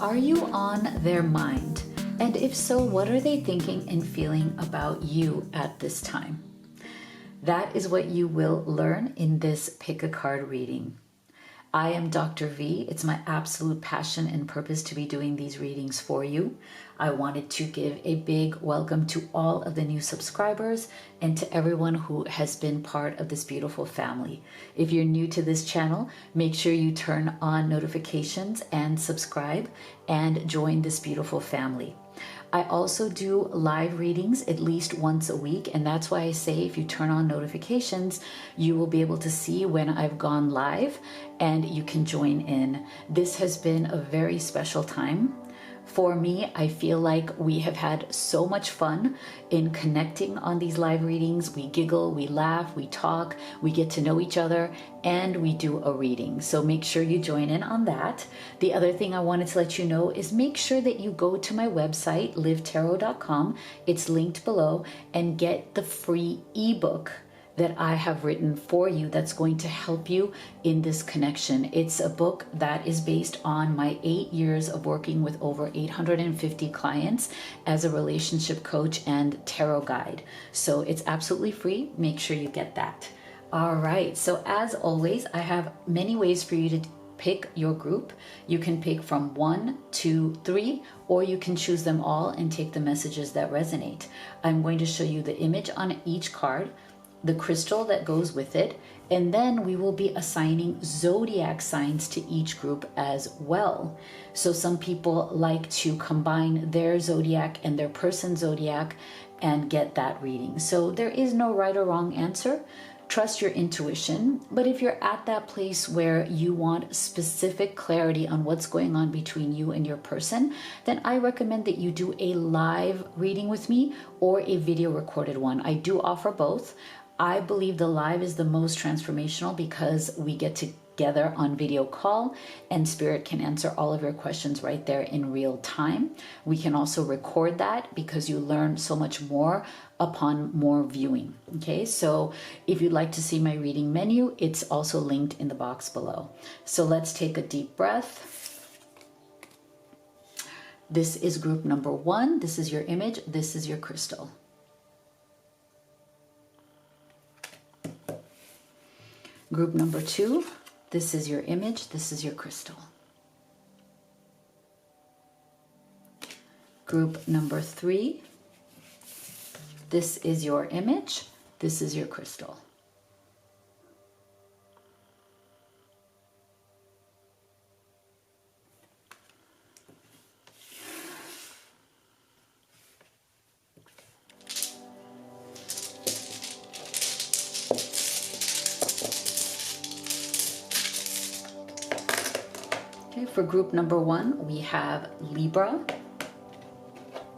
Are you on their mind? And if so, what are they thinking and feeling about you at this time? That is what you will learn in this pick a card reading. I am Dr. V. It's my absolute passion and purpose to be doing these readings for you. I wanted to give a big welcome to all of the new subscribers and to everyone who has been part of this beautiful family. If you're new to this channel, make sure you turn on notifications and subscribe and join this beautiful family. I also do live readings at least once a week, and that's why I say if you turn on notifications, you will be able to see when I've gone live and you can join in. This has been a very special time. For me, I feel like we have had so much fun in connecting on these live readings. We giggle, we laugh, we talk, we get to know each other, and we do a reading. So make sure you join in on that. The other thing I wanted to let you know is make sure that you go to my website, livetarot.com. It's linked below, and get the free ebook that I have written for you that's going to help you in this connection. It's a book that is based on my 8 years of working with over 850 clients as a relationship coach and tarot guide. So it's absolutely free. Make sure you get that. All right, so as always, I have many ways for you to pick your group. You can pick from 1, 2, 3, or you can choose them all and take the messages that resonate. I'm going to show you the image on each card, the crystal that goes with it, and then we will be assigning zodiac signs to each group as well. So some people like to combine their zodiac and their person's zodiac and get that reading. So there is no right or wrong answer. Trust your intuition, but if you're at that place where you want specific clarity on what's going on between you and your person, then I recommend that you do a live reading with me or a video recorded one. I do offer both. I believe the live is the most transformational because we get together on video call and Spirit can answer all of your questions right there in real time. We can also record that because you learn so much more upon more viewing. Okay, so if you'd like to see my reading menu, it's also linked in the box below. So let's take a deep breath. This is group number 1. This is your image. This is your crystal. Group number 2, this is your image, this is your crystal. Group number 3, this is your image, this is your crystal. For group number 1, we have Libra,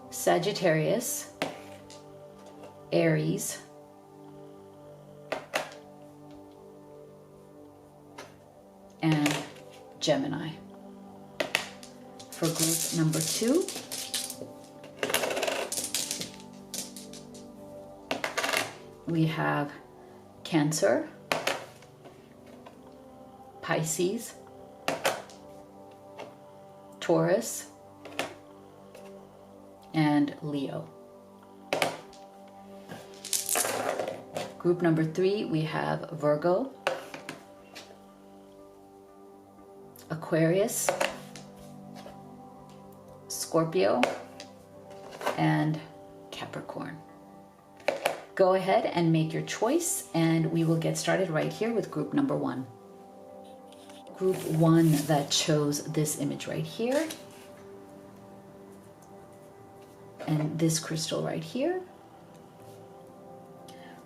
Sagittarius, Aries, and Gemini. For group number 2, we have Cancer, Pisces, Taurus, and Leo. Group number 3, we have Virgo, Aquarius, Scorpio, and Capricorn. Go ahead and make your choice, and we will get started right here with group number 1. Group 1 that chose this image right here, and this crystal right here.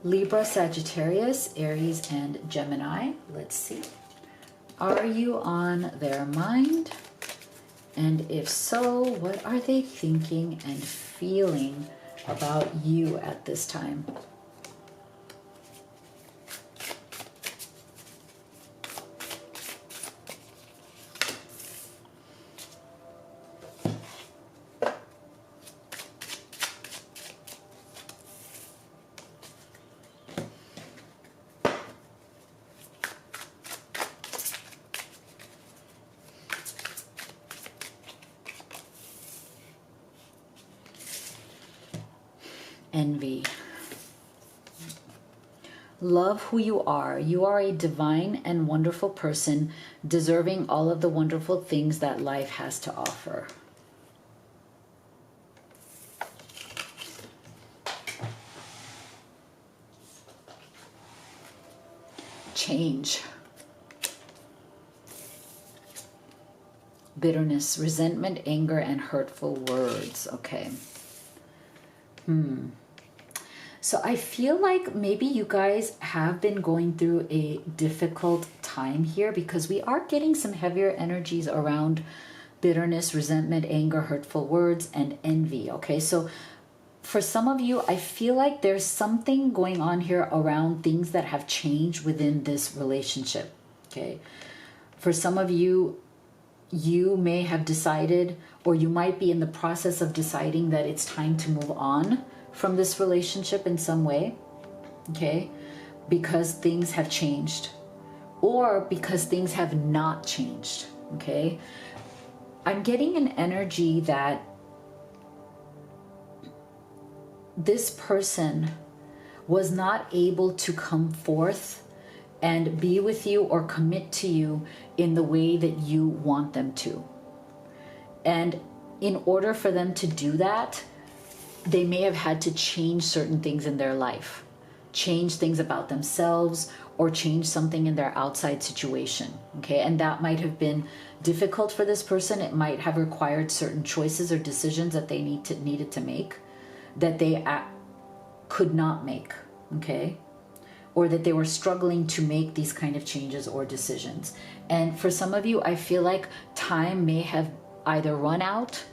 Libra, Sagittarius, Aries, and Gemini. Let's see. Are you on their mind? And if so, what are they thinking and feeling about you at this time? envy. Love who you are. You are a divine and wonderful person, deserving all of the wonderful things that life has to offer. Change. Bitterness, resentment, anger, and hurtful words. Okay. So I feel like maybe you guys have been going through a difficult time here, because we are getting some heavier energies around bitterness, resentment, anger, hurtful words, and envy. Okay, so for some of you, I feel like there's something going on here around things that have changed within this relationship. Okay, for some of you, you may have decided, or you might be in the process of deciding, that it's time to move on from this relationship in some way, okay, because things have changed, or because things have not changed. Okay, I'm getting an energy that this person was not able to come forth and be with you or commit to you in the way that you want them to. And in order for them to do that, they may have had to change certain things in their life, change things about themselves, or change something in their outside situation. Okay, and that might have been difficult for this person. It might have required certain choices or decisions that they needed to make, that they could not make. Okay, or that they were struggling to make these kind of changes or decisions. And for some of you, I feel like time may have either run out,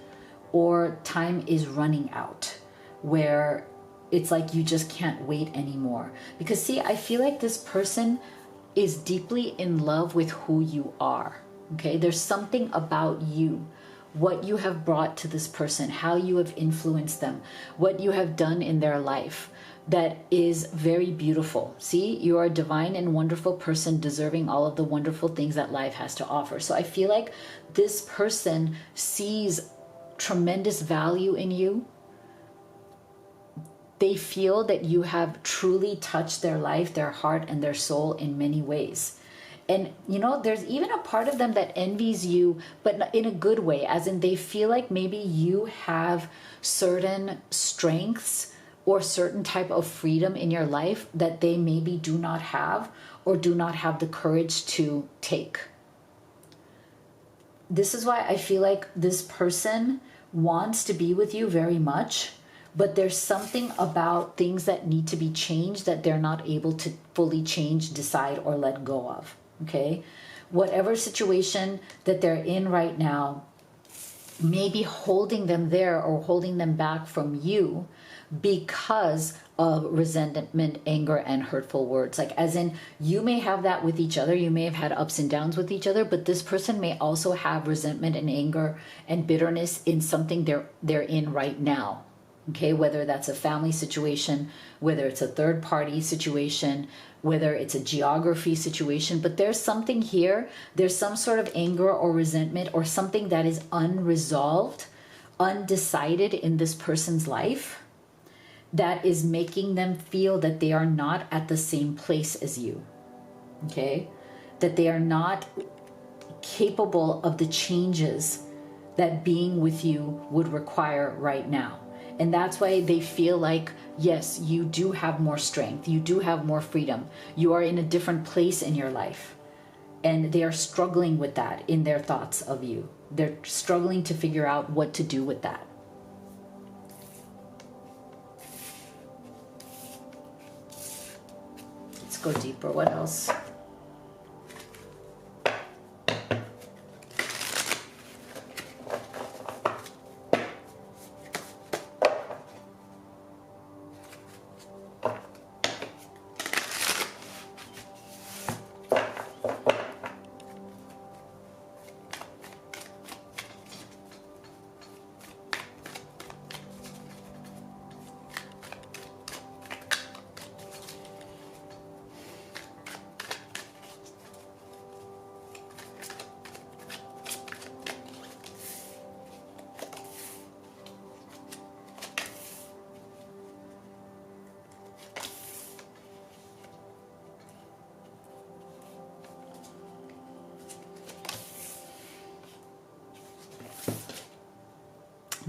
or time is running out, where it's like you just can't wait anymore. Because see, I feel like this person is deeply in love with who you are. Okay, there's something about you, what you have brought to this person, how you have influenced them, what you have done in their life, that is very beautiful. See, you are a divine and wonderful person, deserving all of the wonderful things that life has to offer. So I feel like this person sees tremendous value in you. They feel that you have truly touched their life, their heart, and their soul in many ways. And, you know, there's even a part of them that envies you, but in a good way, as in they feel like maybe you have certain strengths or certain type of freedom in your life that they maybe do not have, or do not have the courage to take. This is why I feel like this person wants to be with you very much, but there's something about things that need to be changed that they're not able to fully change, decide, or let go of. Okay, whatever situation that they're in right now may be holding them there, or holding them back from you, because of resentment, anger, and hurtful words. Like, as in, you may have that with each other, you may have had ups and downs with each other, but this person may also have resentment and anger and bitterness in something they're in right now. Okay, whether that's a family situation, whether it's a third party situation, whether it's a geography situation, but there's something here, there's some sort of anger or resentment, or something that is unresolved, undecided in this person's life, that is making them feel that they are not at the same place as you. Okay, that they are not capable of the changes that being with you would require right now. And that's why they feel like, yes, you do have more strength, you do have more freedom, you are in a different place in your life. And they are struggling with that in their thoughts of you. They're struggling to figure out what to do with that. Let's go deeper. What else?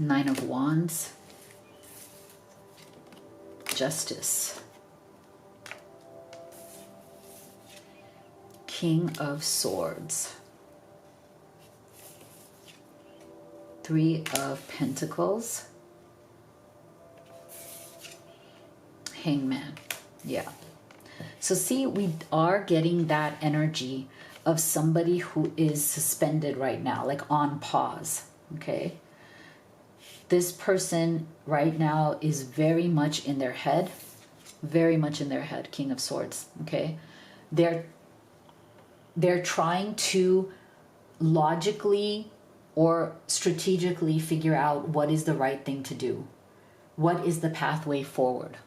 Nine of Wands, Justice, King of Swords, Three of Pentacles, Hangman. Yeah. So see, we are getting that energy of somebody who is suspended right now, like on pause, okay? This person right now is very much in their head, very much in their head, King of Swords, okay? They're trying to logically or strategically figure out what is the right thing to do. What is the pathway forward?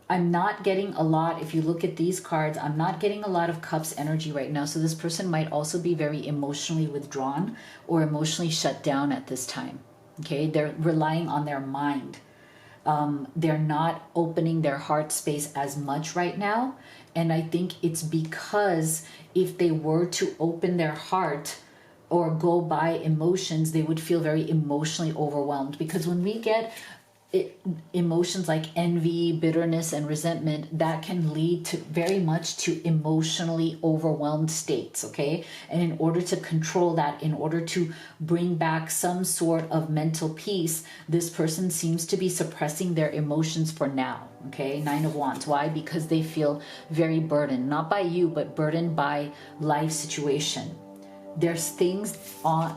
I'm not getting a lot, if you look at these cards, I'm not getting a lot of Cups energy right now. So this person might also be very emotionally withdrawn or emotionally shut down at this time. Okay, they're relying on their mind. They're not opening their heart space as much right now. And I think it's because if they were to open their heart or go by emotions, they would feel very emotionally overwhelmed. Because when we get emotions like envy, bitterness, and resentment, that can lead to very much to emotionally overwhelmed states, okay? And in order to control that, in order to bring back some sort of mental peace, this person seems to be suppressing their emotions for now, okay? Nine of Wands. Why? Because they feel very burdened, not by you, but burdened by life situation. There's things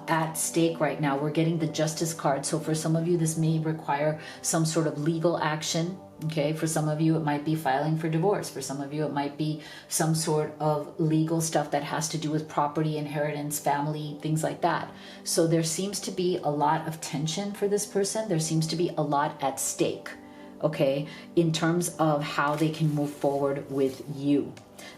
at stake right now. We're getting the Justice card. So for some of you, this may require some sort of legal action. Okay. For some of you, it might be filing for divorce. For some of you, it might be some sort of legal stuff that has to do with property, inheritance, family, things like that. So there seems to be a lot of tension for this person. There seems to be a lot at stake. Okay. In terms of how they can move forward with you.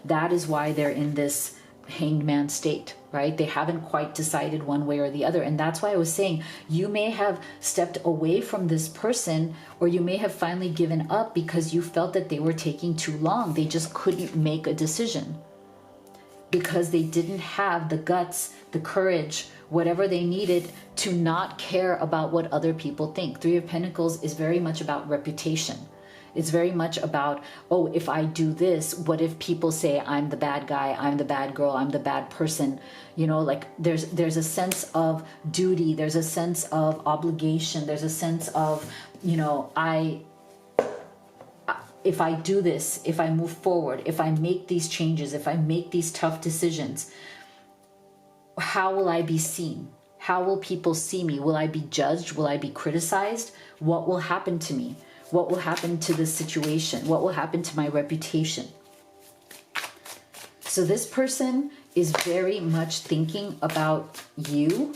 That is why they're in this Hanged Man state, right? They haven't quite decided one way or the other. And that's why I was saying you may have stepped away from this person, or you may have finally given up because you felt that they were taking too long. They just couldn't make a decision because they didn't have the guts, the courage, whatever they needed to not care about what other people think. Three of Pentacles is very much about reputation. It's very much about, oh, if I do this, what if people say I'm the bad guy, I'm the bad girl, I'm the bad person? You know, like there's a sense of duty, there's a sense of obligation, there's a sense of, you know, if I do this, if I move forward, if I make these changes, if I make these tough decisions, how will I be seen? How will people see me? Will I be judged? Will I be criticized? What will happen to me? What will happen to this situation? What will happen to my reputation? So this person is very much thinking about you,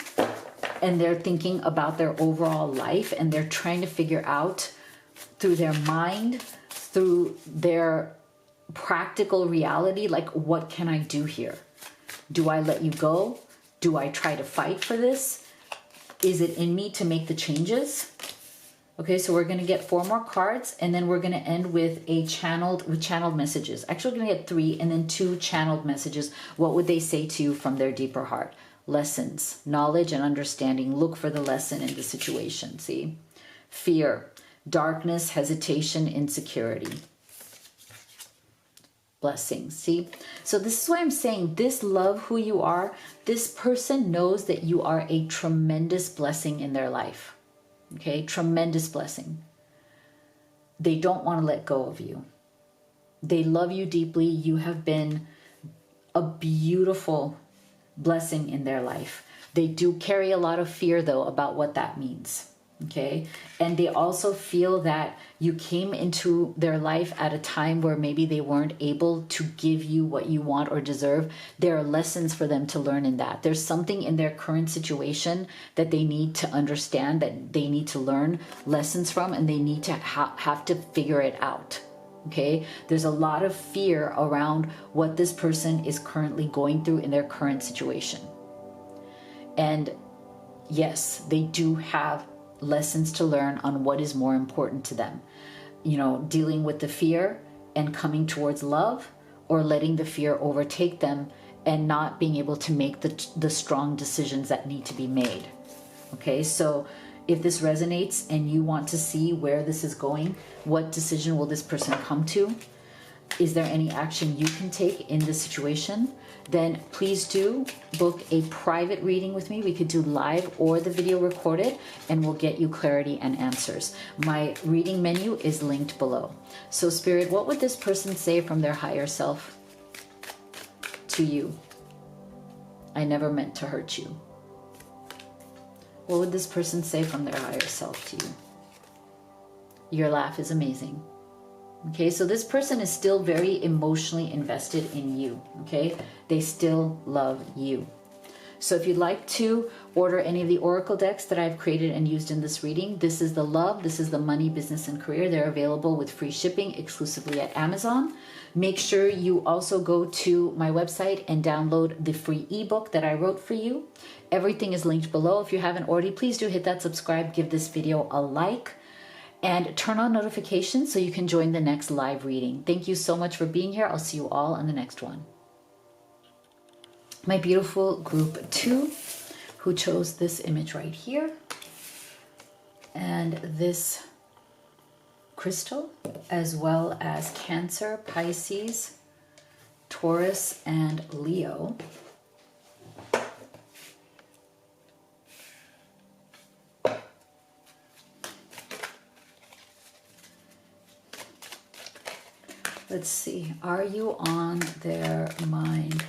and they're thinking about their overall life, and they're trying to figure out through their mind, through their practical reality, like, what can I do here? Do I let you go? Do I try to fight for this? Is it in me to make the changes? Okay, so we're going to get 4 more cards, and then we're going to end with channeled messages. Actually, we're going to get 3 and then 2 channeled messages. What would they say to you from their deeper heart? Lessons, knowledge and understanding. Look for the lesson in the situation, see? Fear, darkness, hesitation, insecurity. Blessings, see? So this is why I'm saying this love who you are. This person knows that you are a tremendous blessing in their life. Okay, tremendous blessing. They don't want to let go of you. They love you deeply. You have been a beautiful blessing in their life. They do carry a lot of fear, though, about what that means. Okay, and they also feel that you came into their life at a time where maybe they weren't able to give you what you want or deserve. There are lessons for them to learn in that. There's something in their current situation that they need to understand, that they need to learn lessons from, and they need to have to figure it out. Okay, there's a lot of fear around what this person is currently going through in their current situation. And yes, they do have lessons to learn on what is more important to them. You know, dealing with the fear and coming towards love, or letting the fear overtake them and not being able to make the strong decisions that need to be made. Okay, so If this resonates and you want to see where this is going, what decision will this person come to? Is there any action you can take in this situation? Then please do book a private reading with me. We could do live or the video recorded, and we'll get you clarity and answers. My reading menu is linked below. So Spirit, what would this person say from their higher self to you? I never meant to hurt you. What would this person say from their higher self to you? Your laugh is amazing. Okay, so this person is still very emotionally invested in you, okay? They still love you. So if you'd like to order any of the oracle decks that I've created and used in this reading, this is the love, this is the money, business, and career. They're available with free shipping exclusively at Amazon. Make sure you also go to my website and download the free ebook that I wrote for you. Everything is linked below. If you haven't already, please do hit that subscribe, give this video a like, and turn on notifications so you can join the next live reading. Thank you so much for being here. I'll see you all on the next one. My beautiful group 2 who chose this image right here and this crystal, as well as Cancer, Pisces, Taurus, and Leo. Let's see, are you on their mind?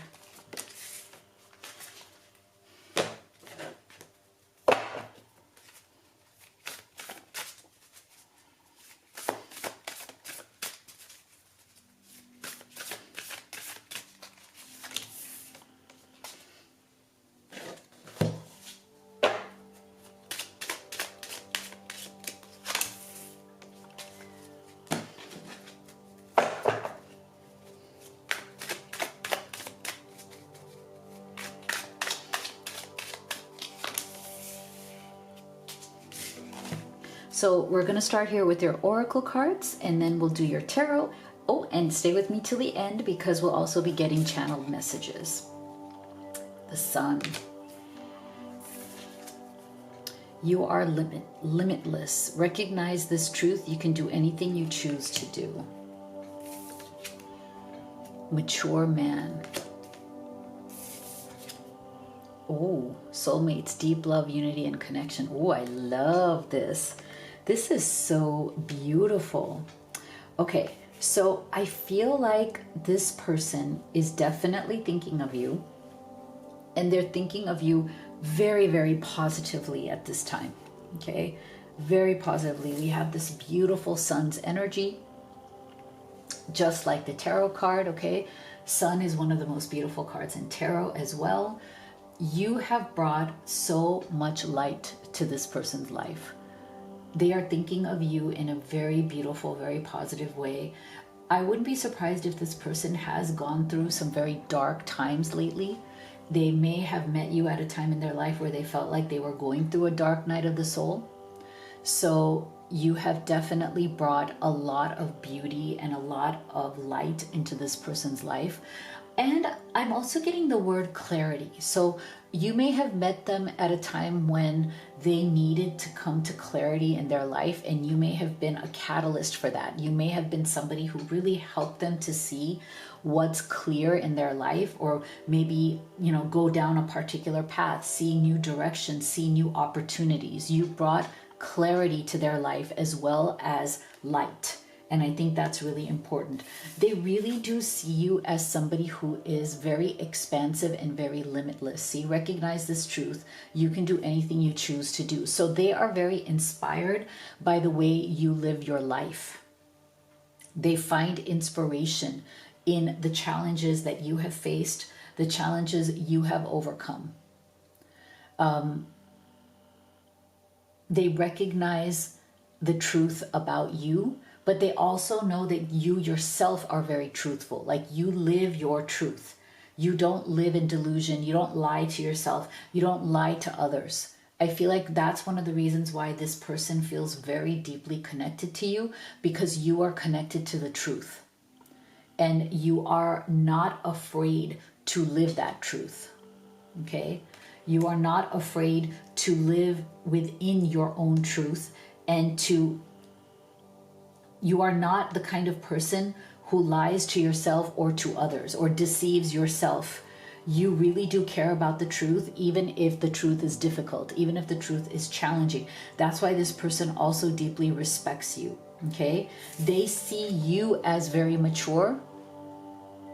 So we're going to start here with your oracle cards, and then we'll do your tarot. Oh, and stay with me till the end because we'll also be getting channeled messages. The Sun. You are limitless. Recognize this truth. You can do anything you choose to do. Mature man. Oh, soulmates, deep love, unity, and connection. Oh, I love this. This is so beautiful. Okay, so I feel like this person is definitely thinking of you, and they're thinking of you very, very positively at this time. Okay, very positively. We have this beautiful sun's energy, just like the tarot card. Okay, sun is one of the most beautiful cards in tarot as well. You have brought so much light to this person's life. They are thinking of you in a very beautiful, very positive way. I wouldn't be surprised if this person has gone through some very dark times lately. They may have met you at a time in their life where they felt like they were going through a dark night of the soul. So you have definitely brought a lot of beauty and a lot of light into this person's life. And I'm also getting the word clarity. So you may have met them at a time when they needed to come to clarity in their life, and you may have been a catalyst for that. You may have been somebody who really helped them to see what's clear in their life, or maybe, you know, go down a particular path, see new directions, see new opportunities. You brought clarity to their life as well as light. And I think that's really important. They really do see you as somebody who is very expansive and very limitless. See, recognize this truth. You can do anything you choose to do. So they are very inspired by the way you live your life. They find inspiration in the challenges that you have faced, the challenges you have overcome. They recognize the truth about you, but they also know that you yourself are very truthful. Like, you live your truth. You don't live in delusion. You don't lie to yourself. You don't lie to others. I feel like that's one of the reasons why this person feels very deeply connected to you, because you are connected to the truth. And you are not afraid to live that truth. Okay? You are not afraid to live within your own truth, and you are not the kind of person who lies to yourself or to others or deceives yourself. You really do care about the truth, even if the truth is difficult, even if the truth is challenging. That's why this person also deeply respects you, okay? They see you as very mature.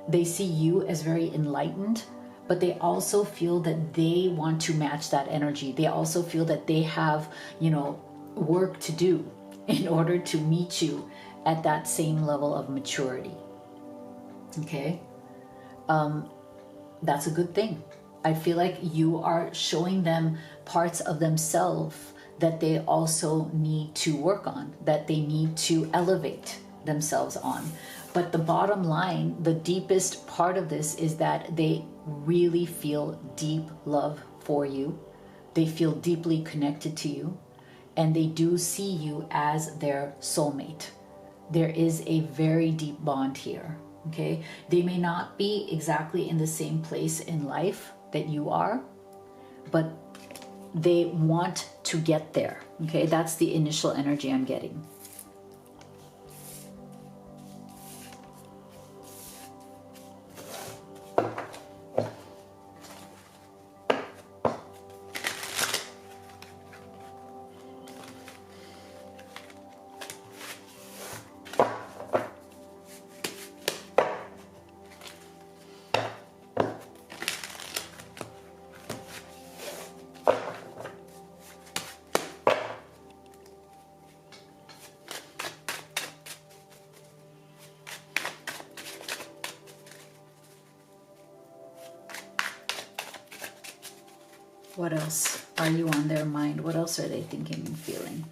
They see you as very enlightened, but they also feel that they want to match that energy. They also feel that they have, work to do in order to meet you at that same level of maturity, okay? That's a good thing. I feel like you are showing them parts of themselves that they also need to work on, that they need to elevate themselves on. But the bottom line, the deepest part of this is that they really feel deep love for you. They feel deeply connected to you, and they do see you as their soulmate. There is a very deep bond here. Okay, they may not be exactly in the same place in life that you are, but they want to get there. Okay, that's the initial energy I'm getting. What else are you on their mind? What else are they thinking and feeling?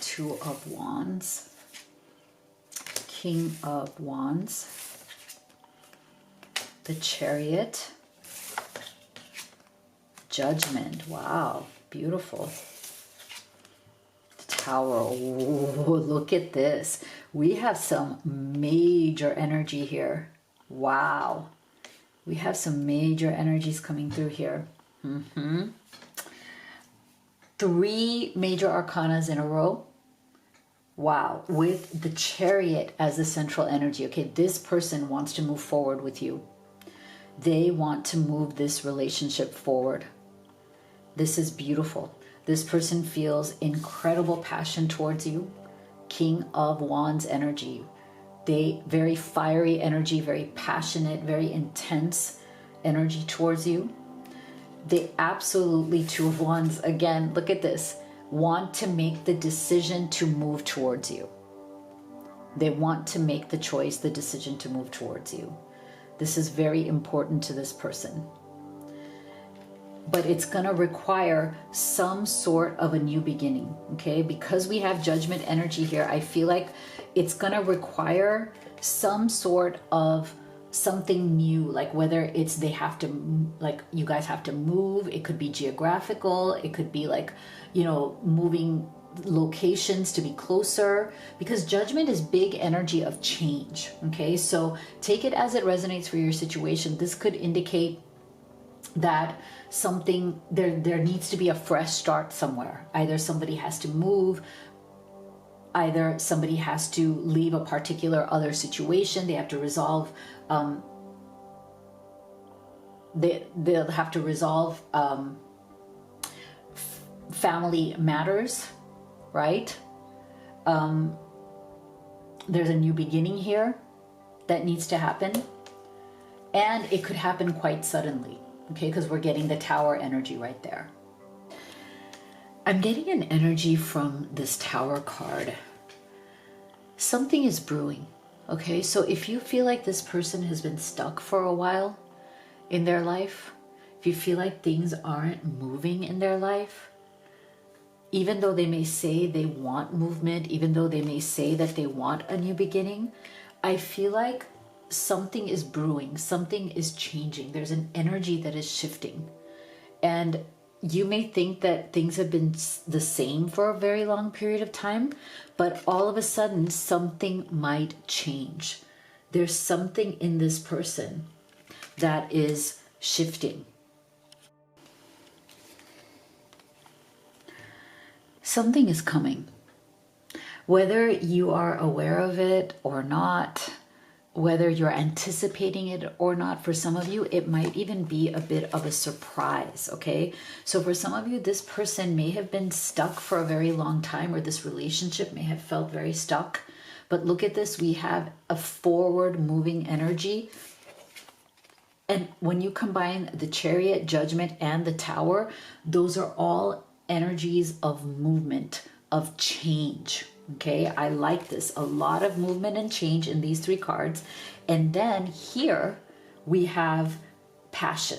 Two of Wands, King of Wands, the Chariot, Judgment. Wow, beautiful. The Tower. Oh, look at this. We have some major energy here. Wow. We have some major energies coming through here. Three major arcanas in a row. Wow, with the Chariot as the central energy. Okay, this person wants to move forward with you. They want to move this relationship forward. This is beautiful. This person feels incredible passion towards you. King of Wands energy. Very fiery energy, very passionate, very intense energy towards you. They absolutely, Two of Wands, again, look at this, want to make the decision to move towards you. They want to make the choice, the decision to move towards you. This is very important to this person. But it's going to require some sort of a new beginning, okay? Because we have Judgment energy here, I feel like it's going to require some sort of something new, like whether it's they have to, like you guys have to move. It could be geographical. It could be like, moving locations to be closer, because Judgment is big energy of change, okay? So take it as it resonates for your situation. This could indicate that something, there needs to be a fresh start somewhere. Either somebody has to move, either somebody has to leave a particular other situation. They have to resolve, they'll have to resolve family matters, right? There's a new beginning here that needs to happen, and it could happen quite suddenly, okay? Because we're getting the Tower energy right there. I'm getting an energy from this Tower card. Something is brewing, okay? So if you feel like this person has been stuck for a while in their life, if you feel like things aren't moving in their life, even though they may say they want movement, even though they may say that they want a new beginning, I feel like something is brewing, something is changing. There's an energy that is shifting. And you may think that things have been the same for a very long period of time, but all of a sudden something might change. There's something in this person that is shifting. Something is coming. Whether you are aware of it or not, whether you're anticipating it or not, for some of you, it might even be a bit of a surprise, okay? So for some of you, this person may have been stuck for a very long time, or this relationship may have felt very stuck. But look at this, we have a forward moving energy. And when you combine the Chariot, Judgment, and the Tower, those are all energies of movement, of change. Okay, I like this. A lot of movement and change in these three cards. And then here we have passion.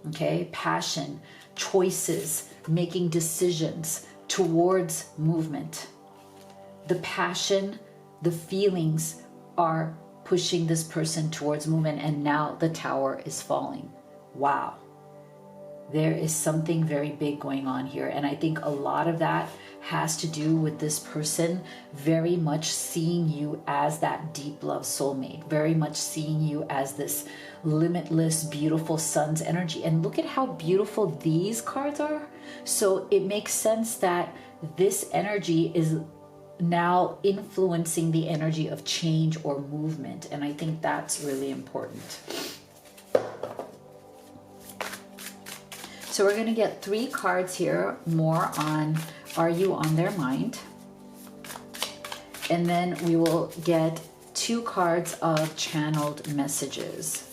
Okay, passion, choices, making decisions towards movement. The passion, the feelings are pushing this person towards movement, and now the Tower is falling. Wow. There is something very big going on here. And I think a lot of that has to do with this person very much seeing you as that deep love soulmate, very much seeing you as this limitless, beautiful sun's energy. And look at how beautiful these cards are. So it makes sense that this energy is now influencing the energy of change or movement. And I think that's really important. So we're going to get 3 cards here more on, are you on their mind? And then we will get 2 cards of channeled messages.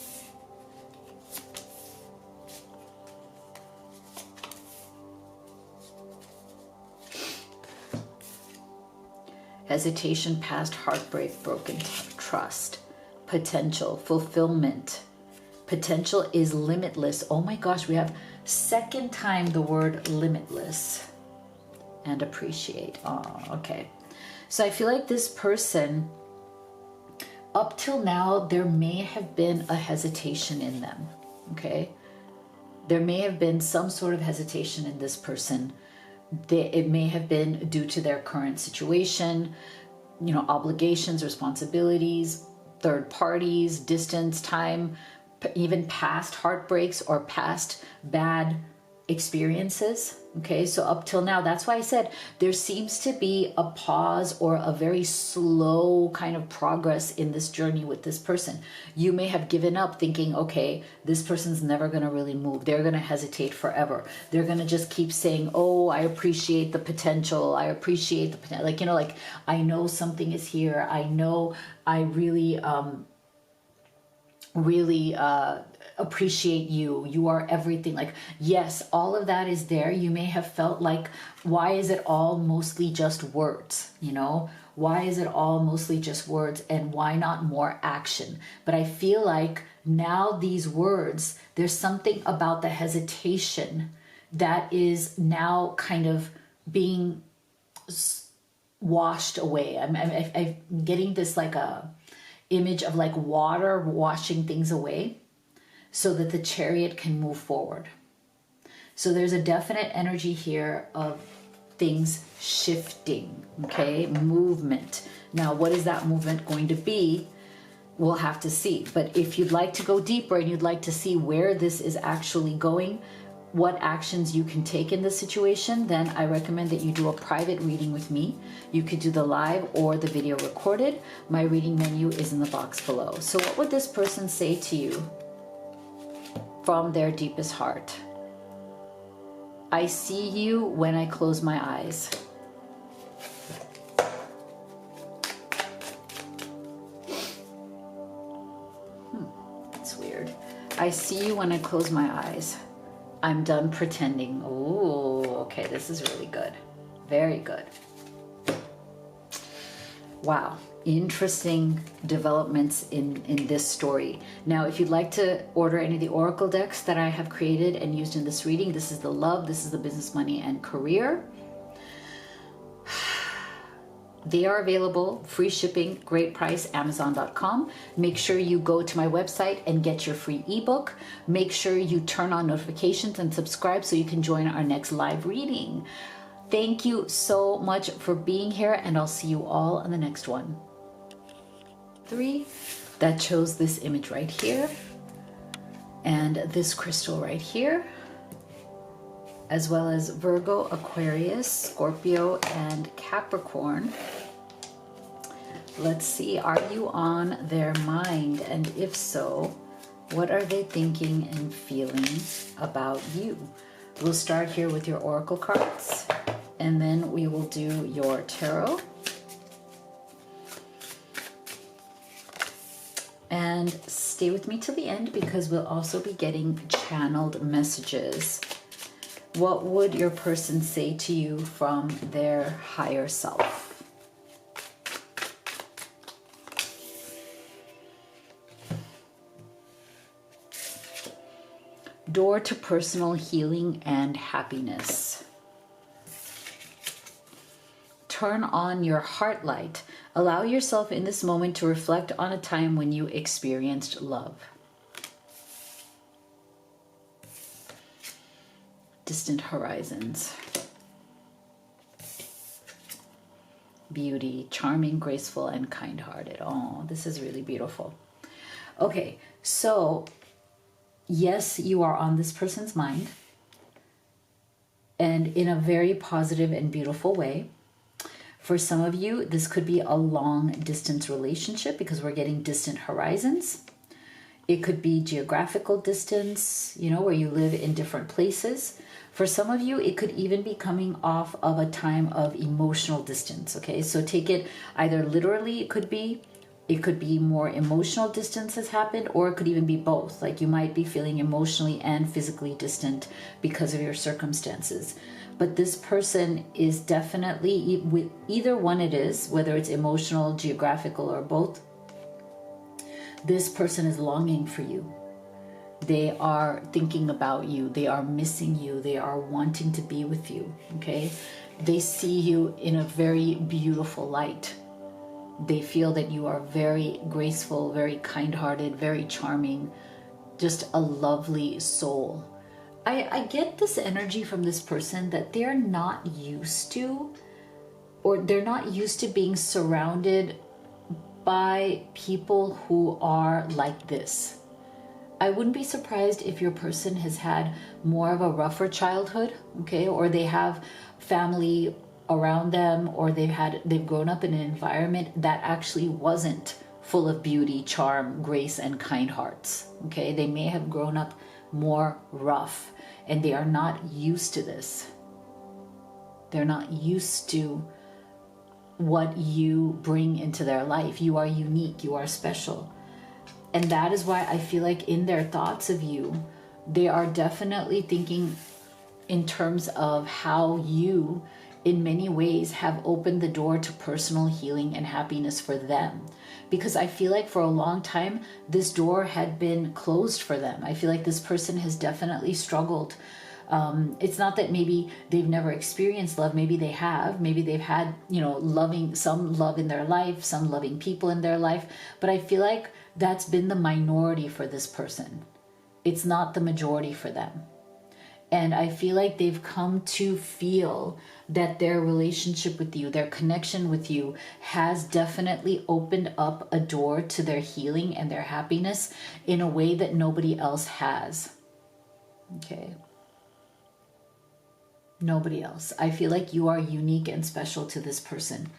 Hesitation, past heartbreak, broken trust, potential, fulfillment. Potential is limitless. Oh my gosh, we have second time the word limitless. And appreciate. Oh, okay. So I feel like this person, up till now, there may have been a hesitation in them. Okay. There may have been some sort of hesitation in this person. It may have been due to their current situation, you know, obligations, responsibilities, third parties, distance, time, even past heartbreaks or past bad experiences. Okay, so up till now, that's why I said there seems to be a pause or a very slow kind of progress in this journey with this person. You may have given up thinking, okay, this person's never going to really move. They're going to hesitate forever. They're going to just keep saying, oh, I appreciate the potential. I appreciate the potential. Like, you know, like, I know something is here. I know I really appreciate you. You are everything. Like, yes, all of that is there. You may have felt like, why is it all mostly just words? You know, why is it all mostly just words, and why not more action? But I feel like now these words, there's something about the hesitation that is now kind of being washed away. I'm getting this like a image of like water washing things away, so that the Chariot can move forward. So there's a definite energy here of things shifting, okay? Movement. Now, what is that movement going to be? We'll have to see. But if you'd like to go deeper and you'd like to see where this is actually going, what actions you can take in this situation, then I recommend that you do a private reading with me. You could do the live or the video recorded. My reading menu is in the box below. So what would this person say to you from their deepest heart? I see you when I close my eyes. That's weird. I see you when I close my eyes. I'm done pretending. Oh, okay, this is really good. Very good. Wow, interesting developments in this story. Now, if you'd like to order any of the oracle decks that I have created and used in this reading, this is the love, this is the business, money, and career. They are available, free shipping, great price, Amazon.com. Make sure you go to my website and get your free ebook. Make sure you turn on notifications and subscribe so you can join our next live reading. Thank you so much for being here, and I'll see you all on the next one. 3, that chose this image right here, and this crystal right here, as well as Virgo, Aquarius, Scorpio, and Capricorn. Let's see, are you on their mind? And if so, what are they thinking and feeling about you? We'll start here with your oracle cards, and then we will do your tarot. And stay with me till the end, because we'll also be getting channeled messages. What would your person say to you from their higher self? Door to personal healing and happiness. Turn on your heart light. Allow yourself in this moment to reflect on a time when you experienced love. Distant horizons. Beauty, charming, graceful, and kind-hearted. Oh, this is really beautiful. Okay, so yes, you are on this person's mind, and in a very positive and beautiful way. For some of you, this could be a long distance relationship, because we're getting distant horizons. It could be geographical distance, you know, where you live in different places. For some of you, it could even be coming off of a time of emotional distance, okay? So take it either literally, it could be more emotional distance has happened, or it could even be both. Like you might be feeling emotionally and physically distant because of your circumstances. But this person is definitely, with either one it is, whether it's emotional, geographical, or both, this person is longing for you. They are thinking about you. They are missing you. They are wanting to be with you, okay? They see you in a very beautiful light. They feel that you are very graceful, very kind-hearted, very charming, just a lovely soul. I get this energy from this person that they're not used to, or they're not used to being surrounded by people who are like this. I wouldn't be surprised if your person has had more of a rougher childhood, okay, or they have family around them, or they've grown up in an environment that actually wasn't full of beauty, charm, grace, and kind hearts, okay? They may have grown up more rough, and they are not used to this. They're not used to what you bring into their life. You are unique, you are special. And that is why I feel like in their thoughts of you, they are definitely thinking in terms of how you, in many ways, have opened the door to personal healing and happiness for them. Because I feel like for a long time, this door had been closed for them. I feel like this person has definitely struggled. It's not that maybe they've never experienced love. Maybe they have. Maybe they've had, some love in their life, some loving people in their life. But I feel like that's been the minority for this person. It's not the majority for them. And I feel like they've come to feel that their relationship with you, their connection with you, has definitely opened up a door to their healing and their happiness in a way that nobody else has. Okay. Nobody else. I feel like you are unique and special to this person.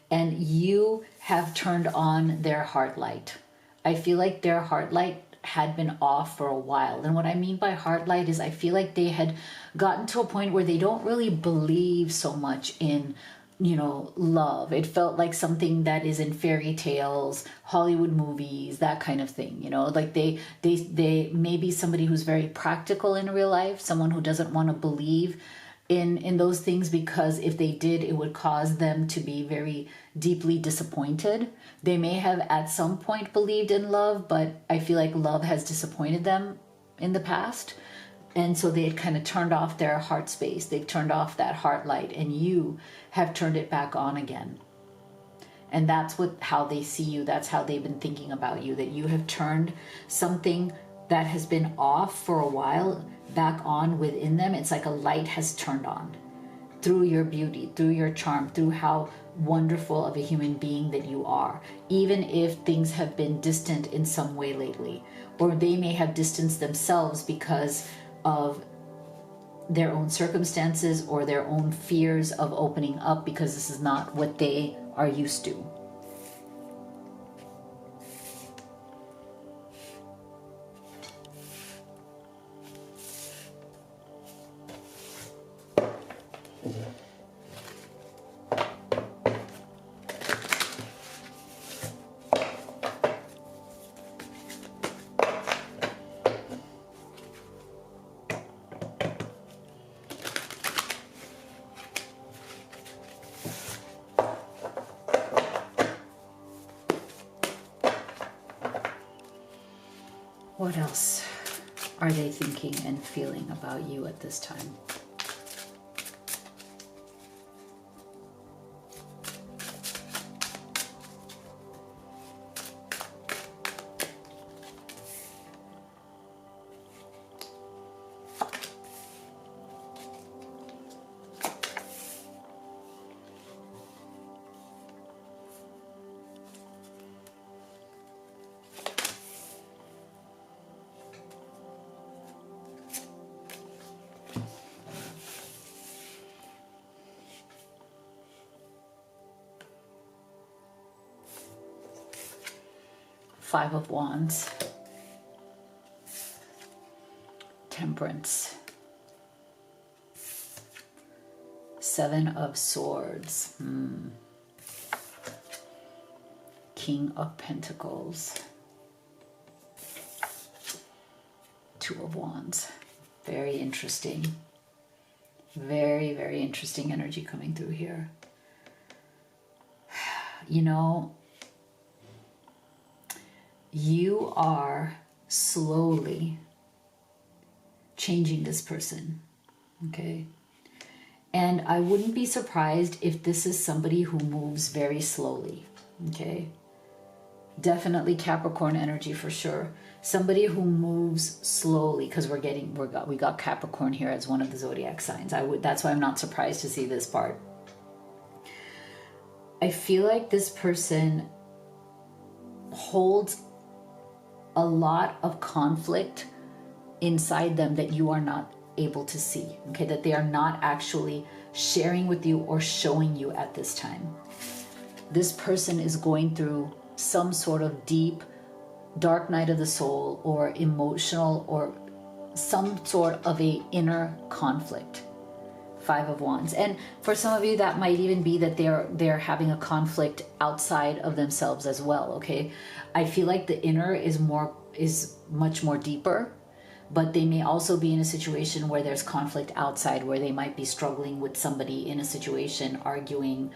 And you have turned on their heart light. I feel like their heart light had been off for a while. And what I mean by heart light is I feel like they had gotten to a point where they don't really believe so much in, love. It felt like something that is in fairy tales, Hollywood movies, that kind of thing, like they may be somebody who's very practical in real life, someone who doesn't want to believe in those things, because if they did, it would cause them to be very deeply disappointed. They may have at some point believed in love, but I feel like love has disappointed them in the past. And so they had kind of turned off their heart space. They've turned off that heart light, and you have turned it back on again. And that's how they see you. That's how they've been thinking about you, that you have turned something that has been off for a while back on within them. It's like a light has turned on through your beauty, through your charm, through how wonderful of a human being that you are, even if things have been distant in some way lately, or they may have distanced themselves because of their own circumstances or their own fears of opening up, because this is not what they are used to. What else are they thinking and feeling about you at this time? Five of Wands, Temperance, Seven of Swords, King of Pentacles, Two of Wands. Very interesting. Very, very interesting energy coming through here. You know, you are slowly changing this person, okay? And I wouldn't be surprised if this is somebody who moves very slowly, okay? Definitely Capricorn energy for sure. Somebody who moves slowly, because we got Capricorn here as one of the zodiac signs. That's why I'm not surprised to see this part. I feel like this person holds a lot of conflict inside them that you are not able to see, okay? That they are not actually sharing with you or showing you at this time. This person is going through some sort of deep, dark night of the soul, or emotional, or some sort of a inner conflict. Five of Wands. And for some of you, that might even be that they're having a conflict outside of themselves as well, okay? I feel like the inner is much more deeper, but they may also be in a situation where there's conflict outside, where they might be struggling with somebody in a situation, arguing,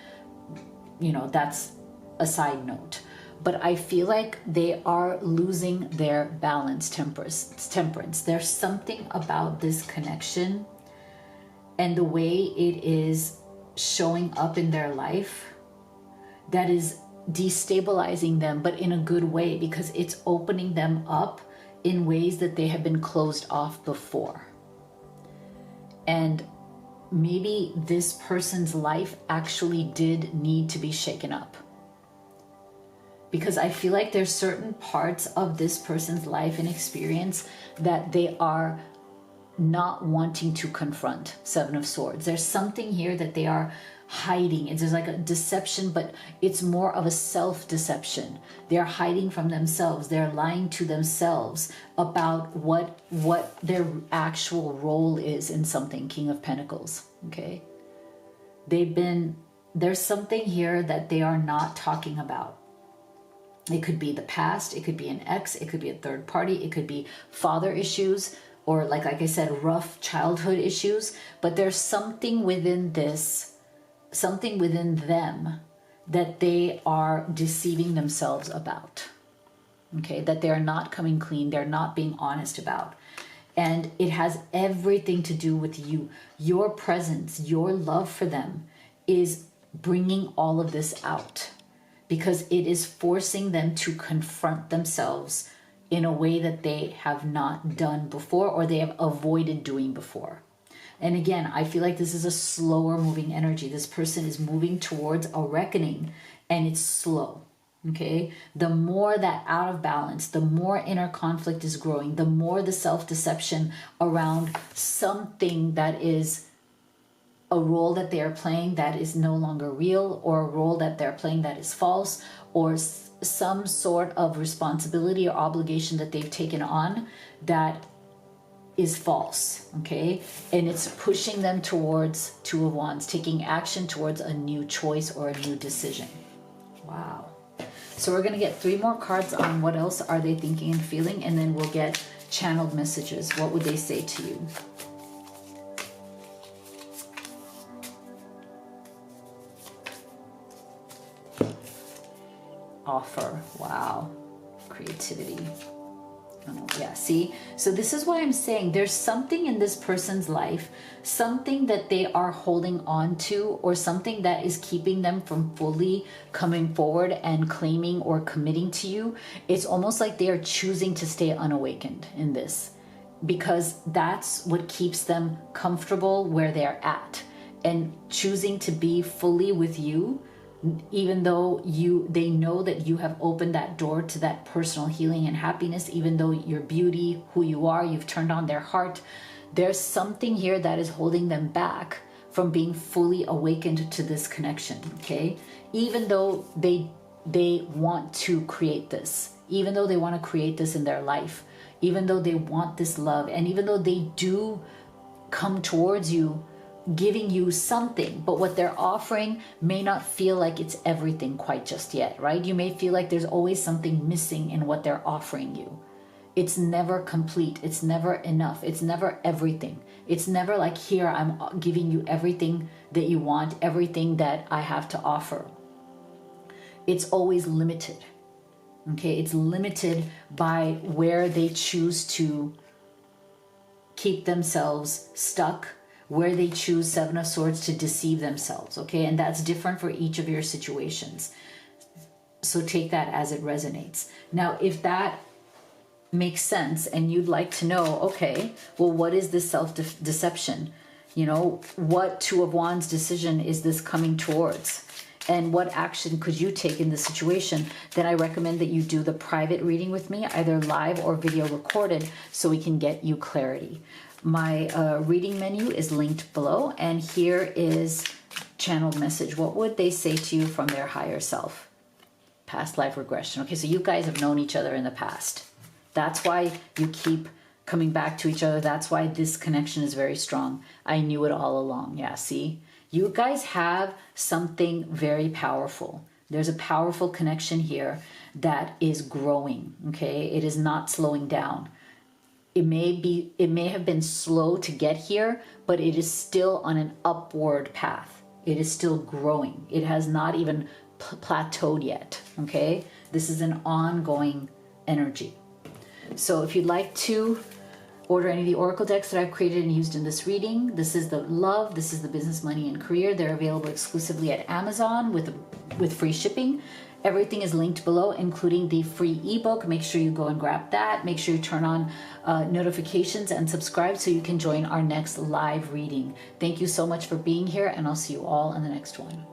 you know, that's a side note. But I feel like they are losing their balance, temperance. There's something about this connection and the way it is showing up in their life that is destabilizing them, but in a good way, because it's opening them up in ways that they have been closed off before. And maybe this person's life actually did need to be shaken up, because I feel like there's certain parts of this person's life and experience that they are not wanting to confront. Seven of Swords. There's something here that they are hiding. There's like a deception, but it's more of a self-deception. They're hiding from themselves. They're lying to themselves about what their actual role is in something. King of Pentacles. Okay. There's something here that they are not talking about. It could be the past. It could be an ex. It could be a third party. It could be father issues, or like I said, rough childhood issues. But there's something within them that they are deceiving themselves about. Okay, that they're not coming clean. They're not being honest about. And it has everything to do with you. Your presence, your love for them is bringing all of this out. because it is forcing them to confront themselves in a way that they have not done before, or they have avoided doing before. And again, I feel like this is a slower moving energy. This person is moving towards a reckoning, and it's slow. Okay, the more that out of balance, the more inner conflict is growing, the more the self-deception around something that is a role that they are playing that is no longer real, or a role that they're playing that is false, or some sort of responsibility or obligation that they've taken on that is false. Okay, and it's pushing them towards Two of Wands, taking action towards a new choice or a new decision. Wow. So we're going to get 3 more cards on what else are they thinking and feeling, and then we'll get channeled messages. What would they say to you? Offer. Wow. Creativity. Oh, yeah, see? So this is why I'm saying there's something in this person's life, something that they are holding on to, or something that is keeping them from fully coming forward and claiming or committing to you. It's almost like they are choosing to stay unawakened in this, because that's what keeps them comfortable where they're at, and choosing to be fully with you, even though they know that you have opened that door to that personal healing and happiness, even though your beauty, who you are, you've turned on their heart. There's something here that is holding them back from being fully awakened to this connection. Okay, even though they want to create this, even though they want to create this in their life, even though they want this love, and even though they do come towards you giving you something, but what they're offering may not feel like it's everything quite just yet, right? You may feel like there's always something missing in what they're offering you. It's never complete. It's never enough. It's never everything. It's never like, here, I'm giving you everything that you want, everything that I have to offer. It's always limited. Okay, it's limited by where they choose to keep themselves stuck, where they choose Seven of Swords to deceive themselves. Okay, and that's different for each of your situations. So take that as it resonates. Now, if that makes sense and you'd like to know, okay, well, what is this self-deception? You know, what Two of Wands decision is this coming towards? And what action could you take in this situation? Then I recommend that you do the private reading with me, either live or video recorded, so we can get you clarity. My reading menu is linked below, and here is channeled message. What would they say to you from their higher self? Past life regression. Okay, so you guys have known each other in the past. That's why you keep coming back to each other. That's why this connection is very strong. I knew it all along. Yeah, see? You guys have something very powerful. There's a powerful connection here that is growing, okay? It is not slowing down. It may have been slow to get here, but it is still on an upward path. It is still growing. It has not even plateaued yet, okay? This is an ongoing energy. So if you'd like to order any of the oracle decks that I've created and used in this reading, this is the love, this is the business, money, and career. They're available exclusively at Amazon with free shipping. Everything is linked below, including the free ebook. Make sure you go and grab that. Make sure you turn on notifications and subscribe so you can join our next live reading. Thank you so much for being here, and I'll see you all in the next one.